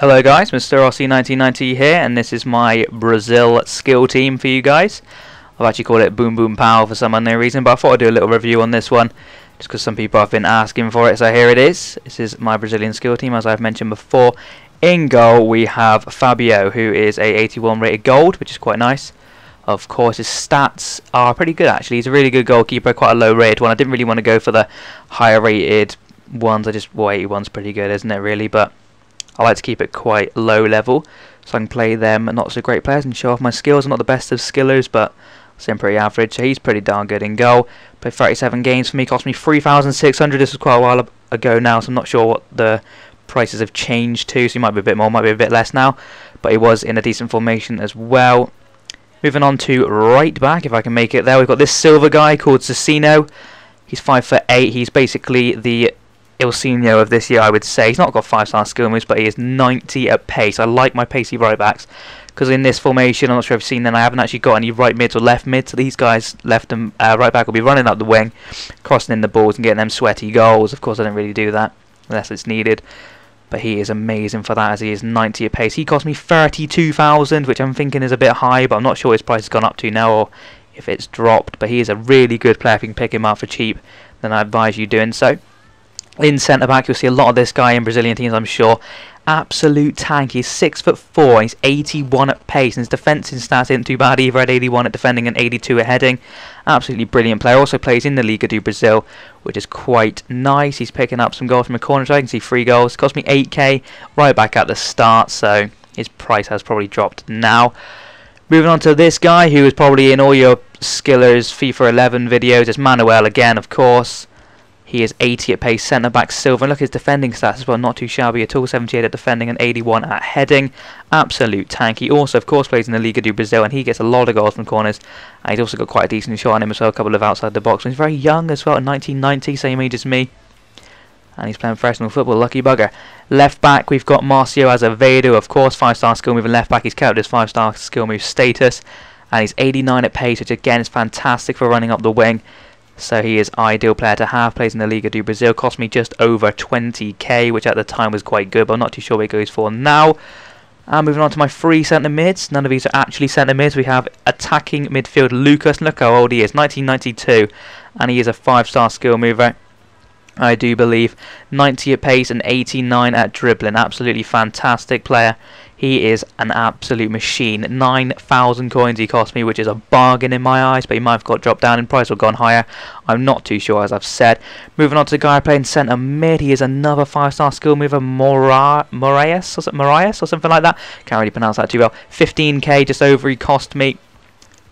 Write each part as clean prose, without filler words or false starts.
Hello guys, Mr. Rossi 1990 here, and this is my Brazil skill team for you guys. I've actually called it Boom Boom Pow for some unknown reason, but I thought I'd do a little review on this one, just because some people have been asking for it, so here it is. This is my Brazilian skill team, as I've mentioned before. In goal we have Fabio, who is a 81 rated gold, which is quite nice. Of course, his stats are pretty good actually. He's a really good goalkeeper, quite a low rated one. I didn't really want to go for the higher rated ones. 81's pretty good, isn't it really? But I like to keep it quite low level, so I can play them not so great players and show off my skills. I'm not the best of skillers, but I'm pretty average, so he's pretty darn good in goal. Played 37 games for me, cost me 3,600. This was quite a while ago now, so I'm not sure what the prices have changed to, so he might be a bit more, might be a bit less now, but he was in a decent formation as well. Moving on to right back, if I can make it there, we've got this silver guy called Cecino. He's 5'8", he's basically the Ilsinho of this year, I would say. He's not got 5-star skill moves, but he is 90 at pace. I like my pacey right backs, because in this formation, I'm not sure if you've seen them, I haven't actually got any right mids or left mids, so these guys left and right back will be running up the wing, crossing in the balls and getting them sweaty goals. Of course I don't really do that unless it's needed, but he is amazing for that, as he is 90 at pace. He cost me 32,000, which I'm thinking is a bit high, but I'm not sure his price has gone up to now or if it's dropped, but he is a really good player. If you can pick him up for cheap, then I advise you doing so. In centre back, you'll see a lot of this guy in Brazilian teams, I'm sure. Absolute tank. He's 6'4", he's 81 at pace, and his defensive stats isn't too bad either, at 81 at defending and 82 at heading. Absolutely brilliant player. Also plays in the Liga do Brazil, which is quite nice. He's picking up some goals from a corner, so I can see 3 goals. Cost me 8k right back at the start, so his price has probably dropped now. Moving on to this guy, who is probably in all your Skillers FIFA 11 videos. It's Manuel again, of course. He is 80 at pace, centre back silver, and look at his defending stats as well, not too shabby at all. 78 at defending and 81 at heading. Absolute tank. He also of course plays in the Liga do Brazil, and he gets a lot of goals from corners, and he's also got quite a decent shot on him as well, a couple of outside the box. And he's very young as well, at 1990, same age as me, and he's playing professional football, lucky bugger. Left back we've got Marcio Azevedo, of course, 5-star skill move, and left back he's kept his 5-star skill move status, and he's 89 at pace, which again is fantastic for running up the wing. So he is ideal player to have. Plays in the Liga do Brazil. Cost me just over 20k, which at the time was quite good, but I'm not too sure what he goes for now. Moving on to my 3 centre mids. None of these are actually centre mids. We have attacking midfield Lucas. Look how old he is, 1992, and he is a 5-star skill mover, I do believe. 90 at pace and 89 at dribbling. Absolutely fantastic player. He is an absolute machine. 9,000 coins he cost me, which is a bargain in my eyes, but he might have got dropped down in price or gone higher. I'm not too sure, as I've said. Moving on to the guy playing centre mid. He is another 5-star skill mover, Moraes or something like that. Can't really pronounce that too well. 15k, just over, he cost me.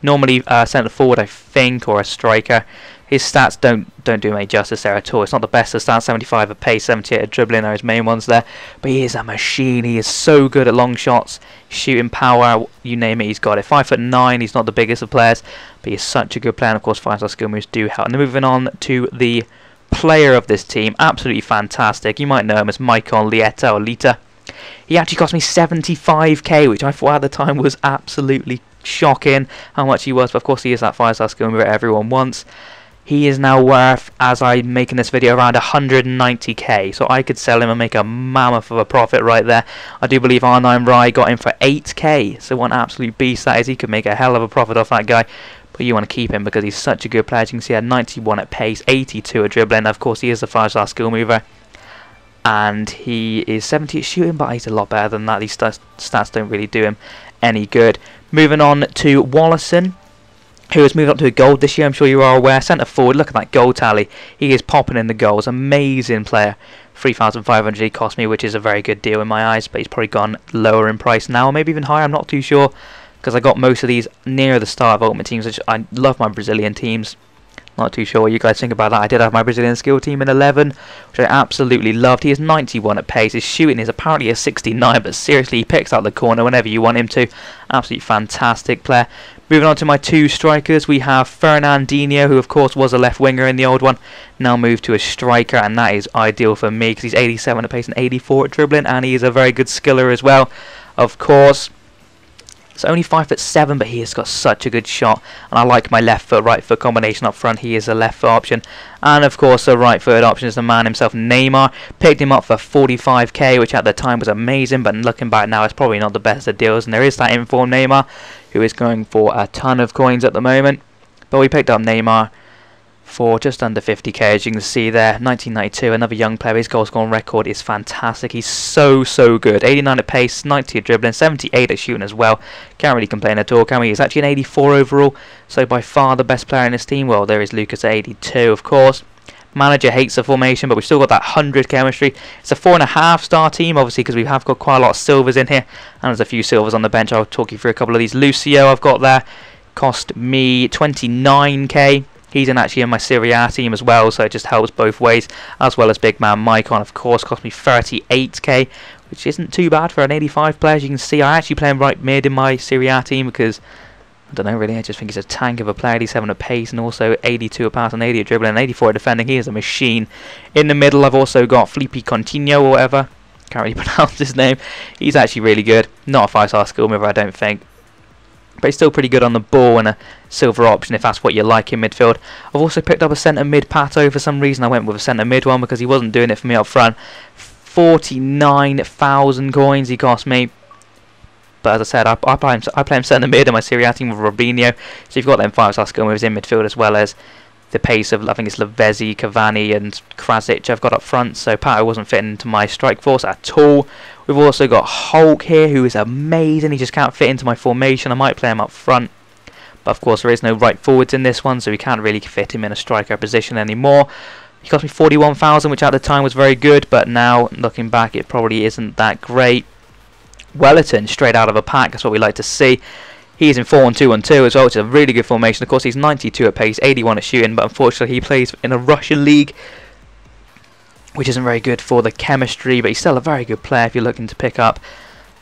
Normally centre forward, I think, or a striker. His stats don't do him any justice there at all. It's not the best of stats. 75 at pace, 78 at dribbling are his main ones there. But he is a machine. He is so good at long shots, shooting power, you name it, he's got it. 5'9", he's not the biggest of players, but he's such a good player. And of course, 5-star skill moves do help. And then moving on to the player of this team, absolutely fantastic. You might know him as Michael Lieta or Lita. He actually cost me 75k, which I thought at the time was absolutely shocking how much he was. But of course, he is that 5-star skill mover everyone wants. He is now worth, as I'm making this video, around 190k, so I could sell him and make a mammoth of a profit right there. I do believe R9 Rai got him for 8k, so what an absolute beast that is. He could make a hell of a profit off that guy, but you want to keep him because he's such a good player. As you can see, he had 91 at pace, 82 at dribbling. Of course, he is a 5-star skill mover, and he is 70 at shooting, but he's a lot better than that. These stats don't really do him any good. Moving on to Wallison, who has moved up to a gold this year, I'm sure you are aware. Centre forward, look at that goal tally. He is popping in the goals. Amazing player. 3,500 he cost me, which is a very good deal in my eyes, but he's probably gone lower in price now, or maybe even higher, I'm not too sure, because I got most of these near the start of Ultimate Teams, which I love my Brazilian teams. Not too sure what you guys think about that. I did have my Brazilian skill team in 11, which I absolutely loved. He is 91 at pace. His shooting is apparently a 69, but seriously, he picks out the corner whenever you want him to. Absolutely fantastic player. Moving on to my 2 strikers, we have Fernandinho, who of course was a left winger in the old one, now moved to a striker, and that is ideal for me because he's 87 at pace and 84 at dribbling, and he is a very good skiller as well. Of course, So only 5'7", but he has got such a good shot. And I like my left foot, right foot combination up front. He is a left foot option. And of course the right footed option is the man himself, Neymar. Picked him up for 45k, which at the time was amazing. But looking back now, it's probably not the best of deals. And there is that informed Neymar, who is going for a ton of coins at the moment. But we picked up Neymar for just under 50k, as you can see there. 1992, another young player. His goal scoring record is fantastic. He's so good. 89 at pace, 90 at dribbling, 78 at shooting as well. Can't really complain at all, can we? He's actually an 84 overall, so by far the best player in his team. Well, there is Lucas at 82, of course. Manager hates the formation, but we've still got that 100 chemistry. It's a 4.5-star team, obviously, because we have got quite a lot of silvers in here, and there's a few silvers on the bench. I'll talk you through a couple of these. Lucio I've got there, cost me 29k. He's actually in my Serie A team as well, so it just helps both ways. As well as big man Maicon, of course, cost me 38k, which isn't too bad for an 85 player. As you can see, I actually play him right mid in my Serie A team because, I don't know really, I just think he's a tank of a player. He's 7 at pace and also 82 at pass and 80 at dribbling and 84 at defending. He is a machine. In the middle, I've also got Felipe Coutinho or whatever. Can't really pronounce his name. He's actually really good. Not a 5-star skill mover, I don't think, but he's still pretty good on the ball and a silver option if that's what you like in midfield. I've also picked up a centre mid Pato. For some reason I went with a centre mid one because he wasn't doing it for me up front. 49,000 coins he cost me. But as I said, I play him centre mid in my Serie A team with Robinho. So you've got them 5-star skill moves in midfield, as well as the pace of, I think it's Lavezzi, Cavani and Krasic I've got up front. So Pato wasn't fitting into my strike force at all. We've also got Hulk here, who is amazing. He just can't fit into my formation. I might play him up front, but of course there is no right forwards in this one, so we can't really fit him in a striker position anymore. He cost me 41,000, which at the time was very good, but now looking back it probably isn't that great. Wellerton, straight out of a pack, that's what we like to see. He's in 4-1-2-1-2 as well, which is a really good formation. Of course he's 92 at pace, 81 at shooting, but unfortunately he plays in a Russian league, which isn't very good for the chemistry, but he's still a very good player if you're looking to pick up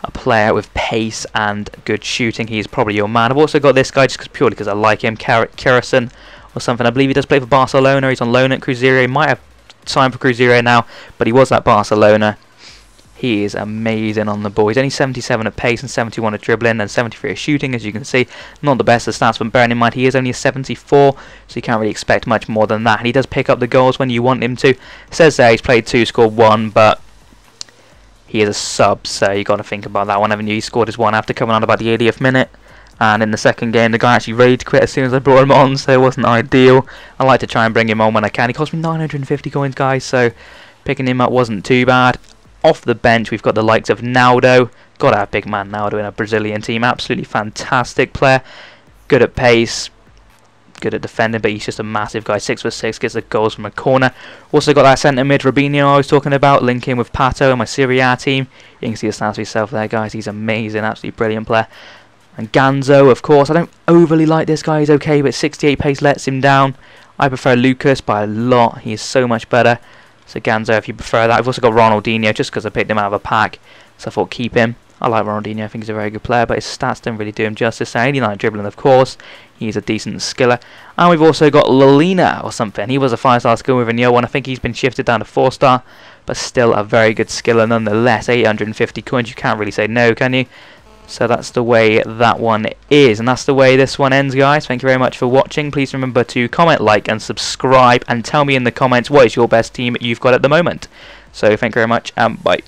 a player with pace and good shooting. He's probably your man. I've also got this guy just purely because I like him, Kerrison or something. I believe he does play for Barcelona. He's on loan at Cruzeiro. He might have signed for Cruzeiro now, but he was at Barcelona. He is amazing on the ball. He's only 77 at pace and 71 at dribbling and 73 at shooting, as you can see. Not the best of stats, but bearing in mind he is only a 74, so you can't really expect much more than that. And he does pick up the goals when you want him to. It says there he's played 2, scored 1, but he is a sub, so you got to think about that one, haven't you? He scored his 1 after coming on about the 80th minute. And in the second game, the guy actually rage quit as soon as I brought him on, so it wasn't ideal. I like to try and bring him on when I can. He cost me 950 coins, guys, so picking him up wasn't too bad. Off the bench, we've got the likes of Naldo. Got to have big man Naldo in a Brazilian team. Absolutely fantastic player. Good at pace. Good at defending, but he's just a massive guy. 6'6", gets the goals from a corner. Also got that centre mid Robinho I was talking about, linking with Pato and my Serie A team. You can see the stats for yourself there, guys. He's amazing. Absolutely brilliant player. And Ganzo, of course. I don't overly like this guy. He's okay, but 68 pace lets him down. I prefer Lucas by a lot. He is so much better. So Ganzo, if you prefer that. I've also got Ronaldinho, just because I picked him out of a pack, so I thought keep him. I like Ronaldinho, I think he's a very good player, but his stats don't really do him justice. 89 dribbling, of course. He's a decent skiller. And we've also got Lolina or something. He was a 5-star skill mover in year 1. I think he's been shifted down to 4-star, but still a very good skiller nonetheless. 850 coins, you can't really say no, can you? So that's the way that one is, and that's the way this one ends, guys. Thank you very much for watching. Please remember to comment, like and subscribe, and tell me in the comments what is your best team you've got at the moment. So thank you very much, and bye.